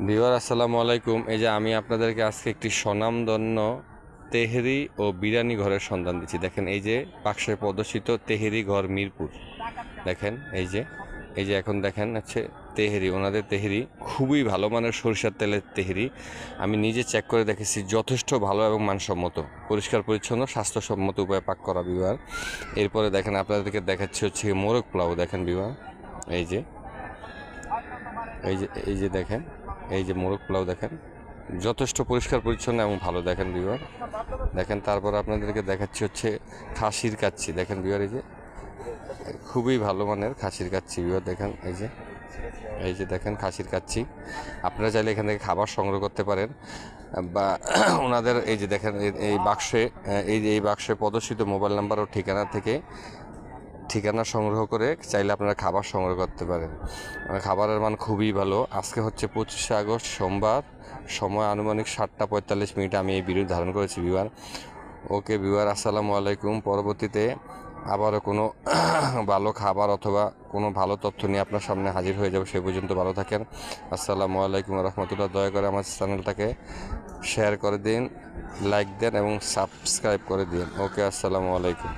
Viewer আসসালামু আলাইকুম। এই যে আমি আপনাদেরকে আজকে একটি স্বনামধন্য তেহরি ও বিরিয়ানি ঘরের সন্ধান দিচ্ছি। দেখেন এই যে পাকশে প্রদর্শিত তেহরি ঘর মিরপুর। দেখেন এই যে এখন দেখেন হচ্ছে তেহরি, ওনাদের তেহরি খুবই ভালো মানের সরিষার তেলের তেহরি। আমি নিজে চেক করে দেখেছি, যথেষ্ট ভালো এবং মানসম্মত, পরিষ্কার পরিচ্ছন্ন স্বাস্থ্যসম্মত উপায়ে পাক করা ভিউয়ার। এরপরে দেখেন আপনাদেরকে দেখাচ্ছি হচ্ছে মোরগ পোলাও। দেখেন ভিউয়ার, এই যে এই যে দেখেন, এই যে মোরগ পোলাও দেখেন, যথেষ্ট পরিষ্কার পরিচ্ছন্ন এবং ভালো। দেখেন ভিউয়ার, দেখেন তারপর আপনাদেরকে দেখাচ্ছি হচ্ছে খাসির কাচ্চি। দেখেন ভিউয়ার, এই যে খুবই ভালো মানের খাসির কাচ্চি ভিউয়ার। দেখেন এই যে দেখেন খাসির কাচ্চি। আপনারা চাইলে এখান থেকে খাবার সংগ্রহ করতে পারেন, বা ওনাদের এই যে দেখেন এই বাক্সে প্রদর্শিত মোবাইল নাম্বার ও ঠিকানা সংগ্রহ করে চাইলে আপনারা খাবার সংগ্রহ করতে পারেন। খাবারের মান খুবই ভালো। আজকে হচ্ছে 25শে আগস্ট সোমবার, সময় আনুমানিক 7টা 45 আমি এই ভিডিও ধারণ করেছি ভিউয়ার। ওকে ভিউয়ার, আসসালামু আলাইকুম। পরবর্তীতে আবারও কোনো ভালো খাবার অথবা কোনো ভালো তথ্য নিয়ে আপনার সামনে হাজির হয়ে যাব। সে পর্যন্ত ভালো থাকেন। আসসালামু আলাইকুম রহমতুল্লাহ। দয়া করে আমার চ্যানেলটাকে শেয়ার করে দিন, লাইক দেন এবং সাবস্ক্রাইব করে দিন। ওকে, আসসালামু আলাইকুম।